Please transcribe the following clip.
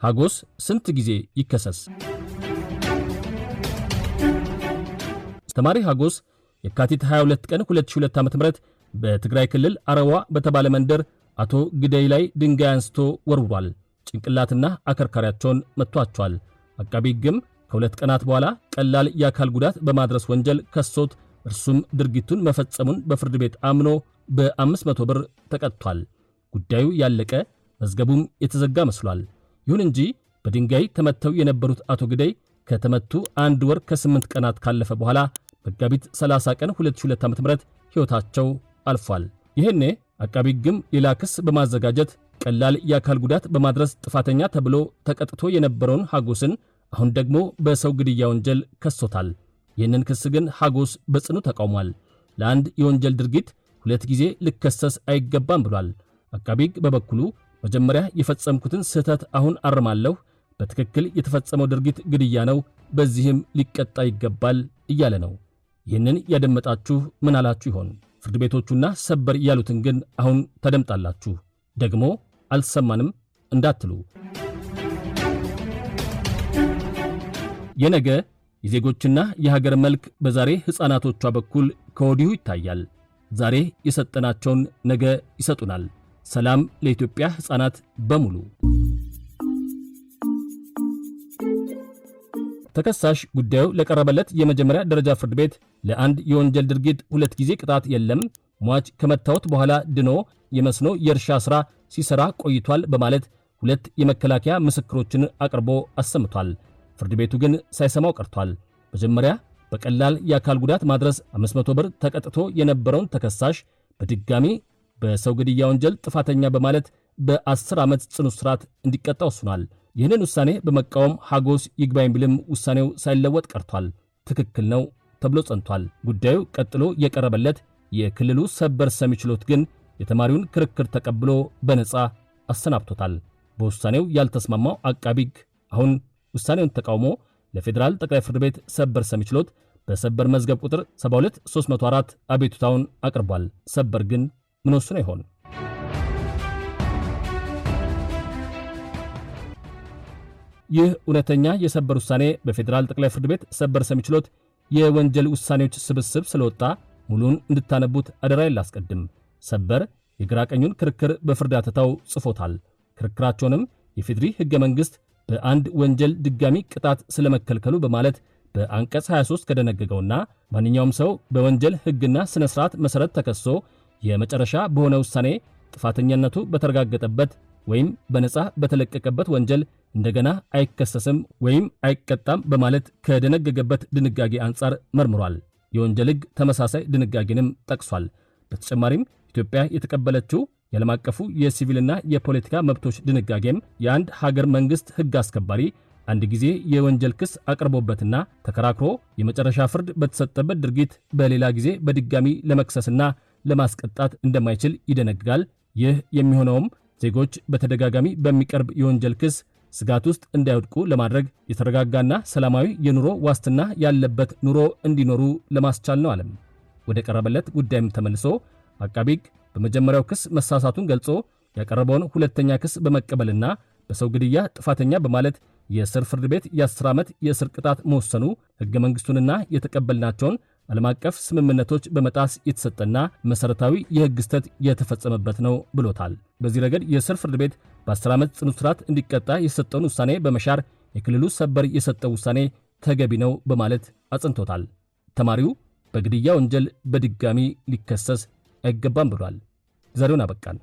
ሀጎስ ስንት ጊዜ ይከሰስ? ተማሪ ሀጎስ የካቲት 22 ቀን 2002 ዓ.ም በትግራይ ክልል አረዋ በተባለ መንደር አቶ ግደይ ላይ ድንጋይ አንስቶ ወርውሯል። ጭንቅላትና አከርካሪያቸውን መቷቸዋል። አቃቢ ሕግም ከሁለት ቀናት በኋላ ቀላል የአካል ጉዳት በማድረስ ወንጀል ከሶት እርሱም ድርጊቱን መፈጸሙን በፍርድ ቤት አምኖ በ500 ብር ተቀጥቷል። ጉዳዩ ያለቀ መዝገቡም የተዘጋ መስሏል። ይሁን እንጂ በድንጋይ ተመተው የነበሩት አቶ ግደይ ከተመቱ 1 ወር ከ8 ቀናት ካለፈ በኋላ መጋቢት 30 ቀን 2002 ዓ.ም ሕይወታቸው አልፏል። ይህኔ አቃቢ ሕግም ሌላ ክስ በማዘጋጀት ቀላል የአካል ጉዳት በማድረስ ጥፋተኛ ተብሎ ተቀጥቶ የነበረውን ሀጎስን አሁን ደግሞ በሰው ግድያ ወንጀል ከሶታል። ይህንን ክስ ግን ሀጎስ በጽኑ ተቃውሟል። ለአንድ የወንጀል ድርጊት 2 ጊዜ ልከሰስ አይገባም ብሏል። አቃቢ ሕግ በበኩሉ መጀመሪያ የፈጸምኩትን ስህተት አሁን አርማለሁ፣ በትክክል የተፈጸመው ድርጊት ግድያ ነው፣ በዚህም ሊቀጣ ይገባል እያለ ነው። ይህንን ያደመጣችሁ ምን አላችሁ ይሆን? ፍርድ ቤቶቹና ሰበር ያሉትን ግን አሁን ተደምጣላችሁ። ደግሞ አልሰማንም እንዳትሉ። የነገ የዜጎችና የሀገር መልክ በዛሬ ሕፃናቶቿ በኩል ከወዲሁ ይታያል። ዛሬ የሰጠናቸውን ነገ ይሰጡናል። ሰላም ለኢትዮጵያ ሕፃናት በሙሉ። ተከሳሽ ጉዳዩ ለቀረበለት የመጀመሪያ ደረጃ ፍርድ ቤት ለአንድ የወንጀል ድርጊት 2 ጊዜ ቅጣት የለም፣ ሟች ከመታወት በኋላ ድኖ የመስኖ የእርሻ ሥራ ሲሰራ ቆይቷል በማለት 2 የመከላከያ ምስክሮችን አቅርቦ አሰምቷል። ፍርድ ቤቱ ግን ሳይሰማው ቀርቷል። መጀመሪያ በቀላል የአካል ጉዳት ማድረስ 500 ብር ተቀጥቶ የነበረውን ተከሳሽ በድጋሚ በሰው ግድያ ወንጀል ጥፋተኛ በማለት በ10 ዓመት ጽኑ እስራት እንዲቀጣ ወስኗል። ይህንን ውሳኔ በመቃወም ሀጎስ ይግባኝ ቢልም ውሳኔው ሳይለወጥ ቀርቷል። ትክክል ነው ተብሎ ጸንቷል። ጉዳዩ ቀጥሎ የቀረበለት የክልሉ ሰበር ሰሚ ችሎት ግን የተማሪውን ክርክር ተቀብሎ በነጻ አሰናብቶታል። በውሳኔው ያልተስማማው አቃቢ ሕግ አሁን ውሳኔውን ተቃውሞ ለፌዴራል ጠቅላይ ፍርድ ቤት ሰበር ሰሚ ችሎት በሰበር መዝገብ ቁጥር 72304 አቤቱታውን አቅርቧል። ሰበር ግን ምን ወስኖ ይሆን? ይህ እውነተኛ የሰበር ውሳኔ በፌዴራል ጠቅላይ ፍርድ ቤት ሰበር ሰሚ ችሎት የወንጀል ውሳኔዎች ስብስብ ስለወጣ ሙሉን እንድታነቡት አደራዬን ላስቀድም። ሰበር የግራ ቀኙን ክርክር በፍርድ አተታው ጽፎታል። ክርክራቸውንም የፌዴሪ ሕገ መንግሥት በአንድ ወንጀል ድጋሚ ቅጣት ስለመከልከሉ በማለት በአንቀጽ 23 ከደነገገውና ማንኛውም ሰው በወንጀል ሕግና ሥነ ሥርዓት መሠረት ተከሶ የመጨረሻ በሆነ ውሳኔ ጥፋተኛነቱ በተረጋገጠበት ወይም በነጻ በተለቀቀበት ወንጀል እንደገና አይከሰስም ወይም አይቀጣም በማለት ከደነገገበት ድንጋጌ አንጻር መርምሯል። የወንጀል ሕግ ተመሳሳይ ድንጋጌንም ጠቅሷል። በተጨማሪም ኢትዮጵያ የተቀበለችው የዓለም አቀፉ የሲቪልና የፖለቲካ መብቶች ድንጋጌም የአንድ ሀገር መንግሥት ሕግ አስከባሪ አንድ ጊዜ የወንጀል ክስ አቅርቦበትና ተከራክሮ የመጨረሻ ፍርድ በተሰጠበት ድርጊት በሌላ ጊዜ በድጋሚ ለመክሰስና ለማስቀጣት እንደማይችል ይደነግጋል። ይህ የሚሆነውም ዜጎች በተደጋጋሚ በሚቀርብ የወንጀል ክስ ስጋት ውስጥ እንዳይወድቁ ለማድረግ የተረጋጋና ሰላማዊ የኑሮ ዋስትና ያለበት ኑሮ እንዲኖሩ ለማስቻል ነው አለም። ወደ ቀረበለት ጉዳይም ተመልሶ አቃቢ ሕግ በመጀመሪያው ክስ መሳሳቱን ገልጾ ያቀረበውን ሁለተኛ ክስ በመቀበልና በሰው ግድያ ጥፋተኛ በማለት የእስር ፍርድ ቤት የ10 ዓመት የእስር ቅጣት መወሰኑ ሕገ መንግሥቱንና የተቀበልናቸውን ዓለም አቀፍ ስምምነቶች በመጣስ የተሰጠና መሠረታዊ የሕግ ስህተት የተፈጸመበት ነው ብሎታል። በዚህ ረገድ የእስር ፍርድ ቤት በ10 ዓመት ጽኑ እስራት እንዲቀጣ የሰጠውን ውሳኔ በመሻር የክልሉ ሰበር የሰጠው ውሳኔ ተገቢ ነው በማለት አጽንቶታል። ተማሪው በግድያ ወንጀል በድጋሚ ሊከሰስ አይገባም ብሏል። ዛሬውን አበቃን።